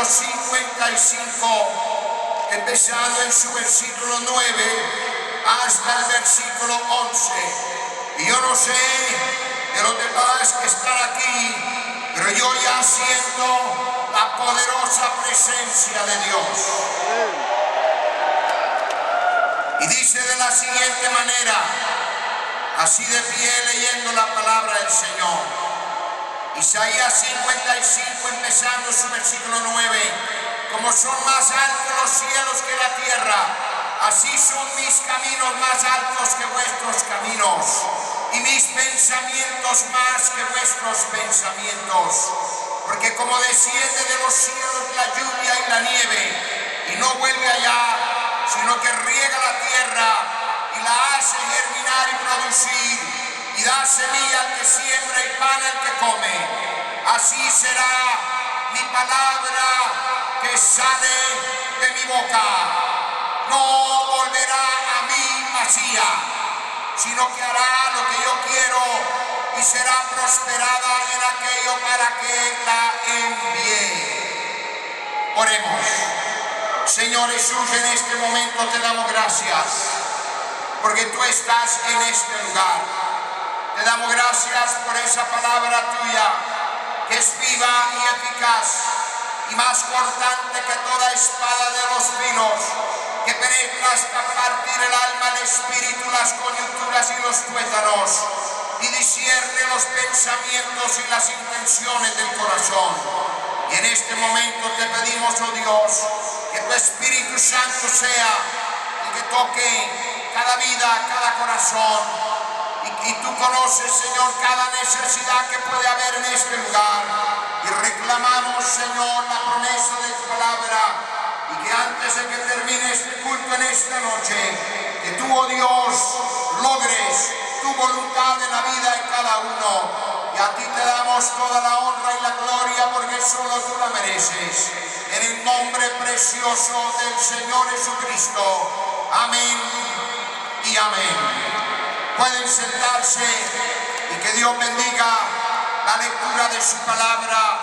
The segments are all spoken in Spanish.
capítulo 55, empezando en su versículo 9 hasta el versículo 11. Y yo no sé de los demás que están aquí, pero yo ya siento la poderosa presencia de Dios. Y dice de la siguiente manera, así de pie leyendo la palabra del Señor. Isaías 55, empezando su versículo 9. Como son más altos los cielos que la tierra, así son mis caminos más altos que vuestros caminos, y mis pensamientos más que vuestros pensamientos. Porque como desciende de los cielos la lluvia y la nieve, y no vuelve allá, sino que riega la tierra y la hace germinar y producir, y da semilla al que siembra y pan al que come, así será mi palabra que sale de mi boca. No volverá a mí vacía, sino que hará lo que yo quiero y será prosperada en aquello para que la envíe. Oremos. Señor Jesús, en este momento te damos gracias porque tú estás en este lugar. Te damos gracias por esa palabra tuya que es viva y eficaz y más cortante que toda espada de los filos, que penetra hasta partir el alma, el espíritu, las coyunturas y los tuétanos, y discierne los pensamientos y las intenciones del corazón. Y en este momento te pedimos, oh Dios, que tu Espíritu Santo sea el que toque cada vida, cada corazón. Y tú conoces, Señor, cada necesidad que puede haber en este lugar. Y reclamamos, Señor, la promesa de tu palabra. Y que antes de que termine este culto en esta noche, que tú, oh Dios, logres tu voluntad en la vida de cada uno. Y a ti te damos toda la honra y la gloria porque solo tú la mereces. En el nombre precioso del Señor Jesucristo. Amén y amén. Pueden sentarse y que Dios bendiga la lectura de su palabra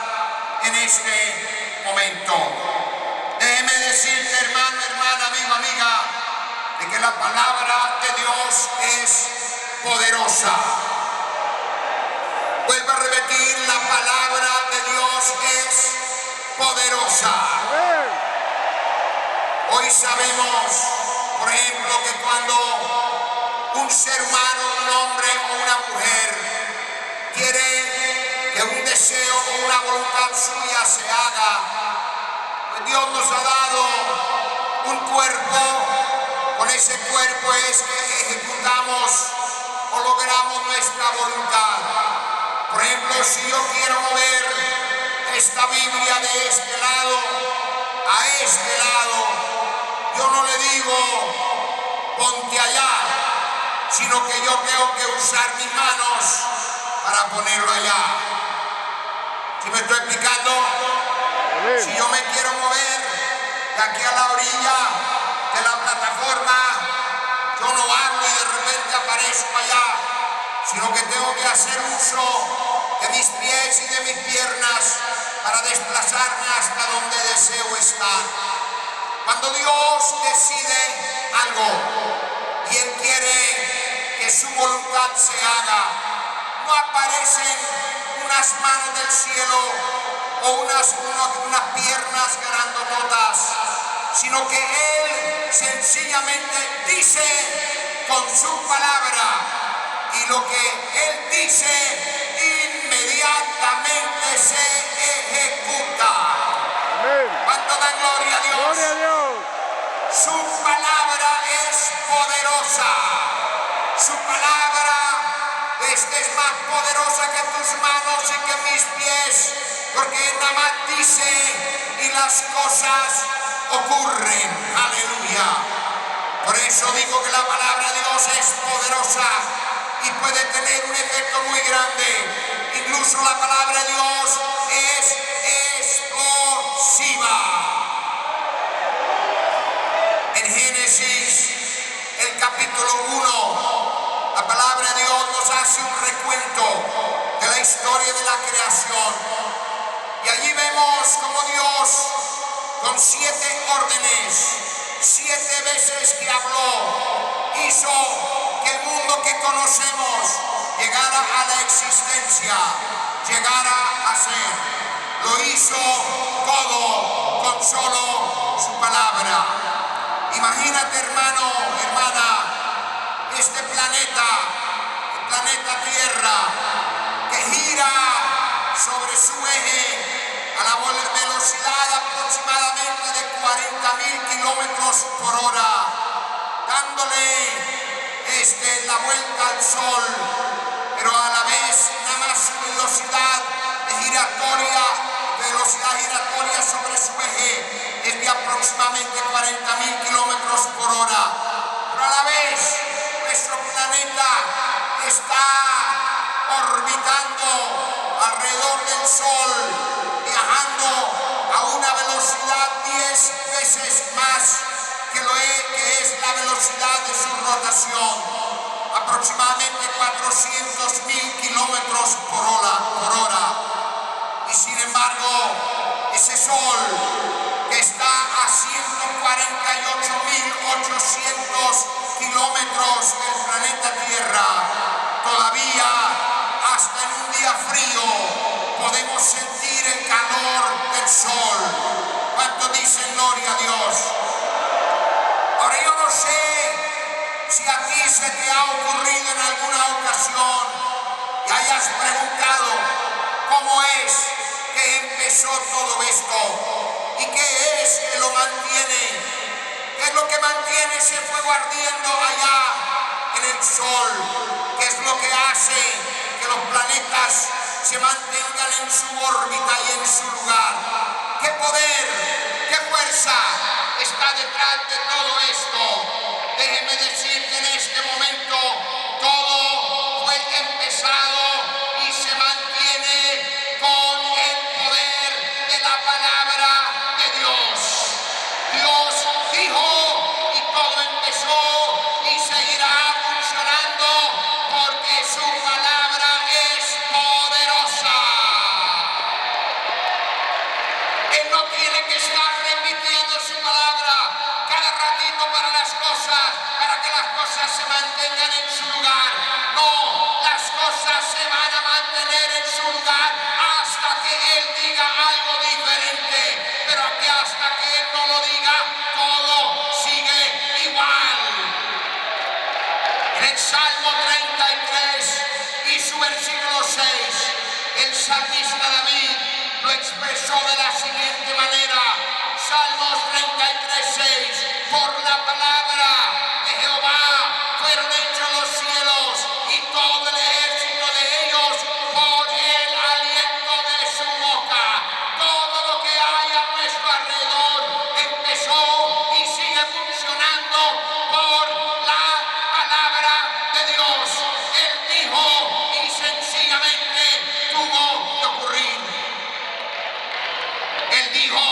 en este momento. Déjeme decirte, hermano, hermana, amigo, amiga, de que la palabra de Dios es poderosa. Vuelvo a repetir, la palabra de Dios es poderosa. Hoy sabemos, por ejemplo, que cuando un ser humano, un hombre o una mujer quiere que un deseo o una voluntad suya se haga, pues Dios nos ha dado un cuerpo. Con ese cuerpo es que ejecutamos o logramos nuestra voluntad. Por ejemplo, si yo quiero mover esta Biblia de este lado a este lado, yo no le digo ponte allá, sino que yo tengo que usar mis manos para ponerlo allá. ¿Sí me estoy explicando? Si yo me quiero mover de aquí a la orilla de la plataforma, yo no hablo y de repente aparezco allá, sino que tengo que hacer uso de mis pies y de mis piernas para desplazarme hasta donde deseo estar. Cuando Dios decide algo y Él quiere que su voluntad se haga, no aparecen unas manos del cielo o unas piernas grandototas, sino que Él sencillamente dice con su palabra, y lo que Él dice inmediatamente se ejecuta. ¿Cuánto da gloria a Dios? Gloria a Dios. Su palabra es poderosa. Su palabra es más poderosa que tus manos y que mis pies, porque Él nada más dice y las cosas ocurren. Aleluya. Por eso digo que la palabra de Dios es poderosa y puede tener un efecto muy grande. Incluso la palabra de Dios es explosiva. En Génesis, el capítulo 1, la palabra de Dios nos hace un recuento de la historia de la creación. Y allí vemos cómo Dios con 7 órdenes, 7 veces que habló, hizo que el mundo que conocemos llegara a la existencia, llegara a ser. Lo hizo todo con solo su palabra. Imagínate, hermano, hermana, este planeta, el planeta Tierra, que gira sobre su eje a la velocidad aproximadamente de 40.000 kilómetros por hora, dándole la vuelta al Sol, pero a la vez nada más su velocidad giratoria sobre su eje es de aproximadamente 40.000 kilómetros por hora. Pero a la vez nuestro planeta está orbitando alrededor del Sol, viajando a una velocidad 10 veces más que es la velocidad de su rotación, aproximadamente 400.000 kilómetros por hora. Y sin embargo, ese Sol que está a 148.800 kilómetros del planeta Tierra, todavía hasta en un día frío podemos sentir el calor del Sol. ¿Cuánto dicen gloria a Dios? Ahora yo no sé si a ti se te ha ocurrido en alguna ocasión y hayas preguntado cómo es que empezó todo esto y qué es que lo mantiene, qué es lo que mantiene ese fuego ardiendo allá en el Sol, qué es lo que hace que los planetas se mantengan en su órbita y en su lugar. ¿Qué poder, qué fuerza está detrás de todo esto? Déjeme decirte en este momento, todo fue empezado y se mantiene con el poder de la palabra de Dios. Dios dijo y todo empezó y seguirá funcionando porque su palabra es poderosa. Él no tiene que estar repitiendo su palabra cada ratito para que las cosas se mantengan en su lugar. No, las cosas se van a mantener en su lugar hasta que Él diga algo diferente. Pero aquí hasta que Él no lo diga, todo sigue igual. En el Salmo 33 y su versículo 6, el salmista David lo expresó de la siguiente manera. Salmos 33:6, por la palabra de Jehová fueron hechos los cielos y todo el ejército de ellos por el aliento de su boca. Todo lo que hay a nuestro alrededor empezó y sigue funcionando por la palabra de Dios. Él dijo y sencillamente tuvo que ocurrir. Él dijo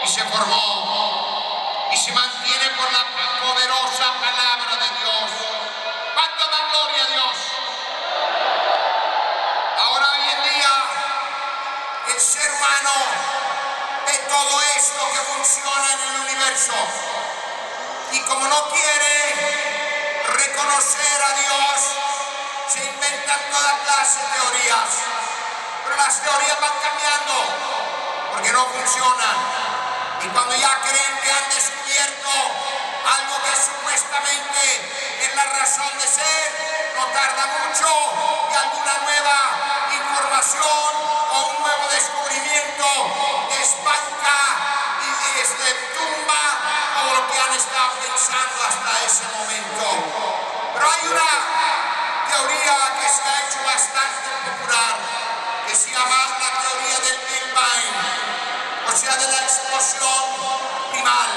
y se formó y se mantiene por la poderosa palabra de Dios. ¿Cuánto dan gloria a Dios? Ahora hoy en día el ser humano ve todo esto que funciona en el universo y como no quiere reconocer a Dios, se inventan toda clase de teorías, pero las teorías van cambiando porque no funcionan. Y cuando ya creen que han descubierto algo que supuestamente es la razón de ser, no tarda mucho y alguna nueva información o un nuevo descubrimiento desbanca y tumba todo lo que han estado pensando hasta ese momento. Pero hay una teoría que se ha hecho bastante popular, que se llama la teoría del Big Bang, o sea, de la explosión primal,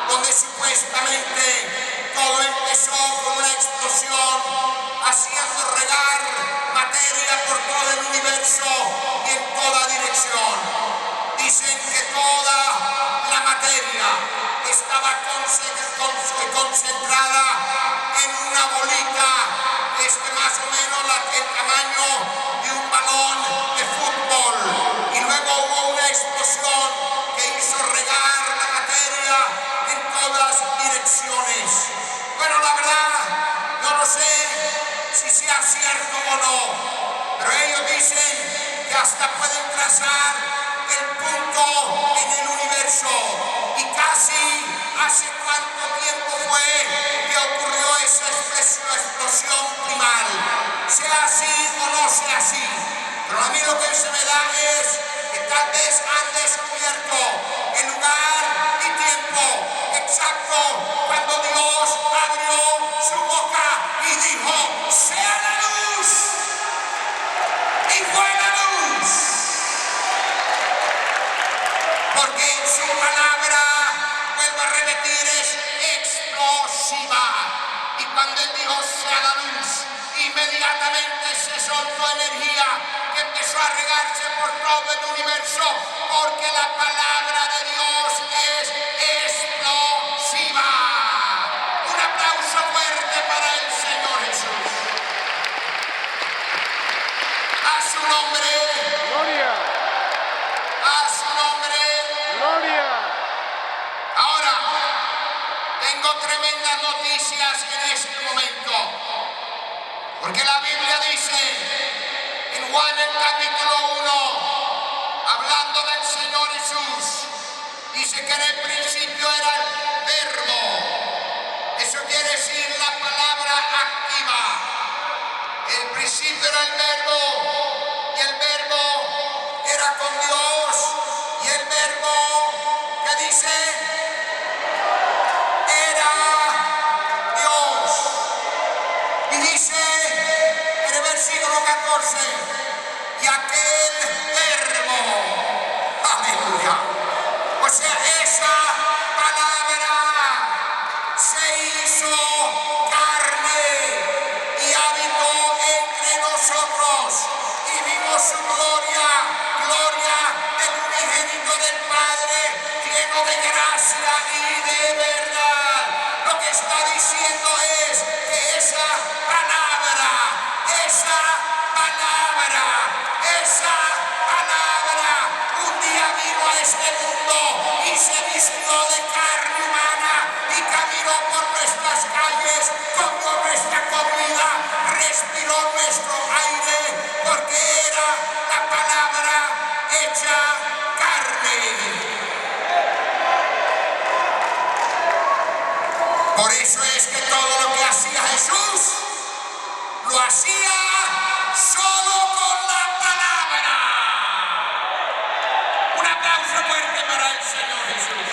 donde supuestamente todo empezó con una explosión haciendo regar materia por todo el universo y en toda dirección. Dicen que toda la materia estaba concentrada en una bolita, más o menos el tamaño de un balón de fútbol, y luego hubo una explosión que hizo ellos dicen que hasta pueden trazar el punto en el universo. Y casi hace cuánto tiempo fue que ocurrió esa explosión primal. Sea así o no sea así. Pero a mí lo que se me da es que tal vez han descubierto el lugar y tiempo exacto cuando Dios abrió su boca y dijo: sea la luz. Y fue la luz. Porque su palabra, vuelvo a repetir, es explosiva. Y cuando él dijo sea la luz, inmediatamente se soltó energía que empezó a regarse por todo el universo, porque la palabra de Dios es explosiva. Un aplauso fuerte para el Señor Jesús. A su nombre. Gloria. A su nombre. Gloria. Ahora, tengo tremendas noticias en este momento, porque la Biblia dice en Juan el capítulo 1, hablando del Señor Jesús, dice que en el principio era el verbo. Eso quiere decir la palabra activa. El principio era el verbo, y el verbo era con Dios, y el verbo, ¿qué dice? Era Dios. Y dice en el versículo 14, y aquel verbo, aleluya, o sea, esa palabra se hizo carne y habitó entre nosotros, y vimos su gloria, gloria del unigénito del Padre, lleno de gracia y de verdad. Lo que está diciendo es que esa palabra un día vino a este mundo y se vistió de carne humana y caminó por nuestras calles, comió nuestra comida, respiró nuestro aire, porque era la palabra hecha carne. Por eso es que todo lo que hacía Jesús lo hacía solo con la palabra. Un aplauso fuerte para el Señor Jesús.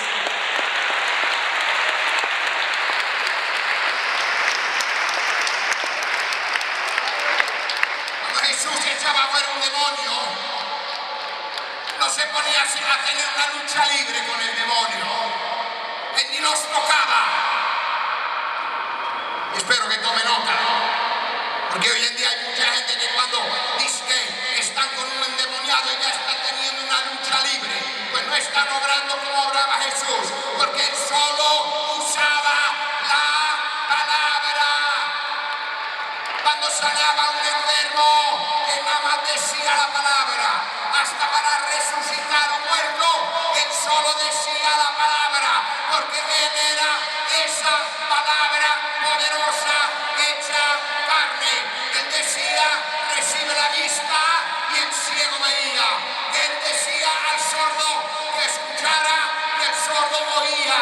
Cuando Jesús echaba fuera un demonio, no se ponía a tener una lucha libre con el demonio. Él ni los tocaba. Espero que tome nota, porque hoy en día hay mucha gente que cuando dice que están con un endemoniado y ya están teniendo una lucha libre, pues no están obrando como obraba Jesús, porque él solo usaba la palabra. Cuando sanaba un enfermo, él nada más decía la palabra. Hasta para resucitar un muerto, él solo decía la palabra, porque él era esa palabra poderosa hecha carne. Él decía: recibe la vista, y el ciego veía. Él decía al sordo que escuchara, y el sordo oía.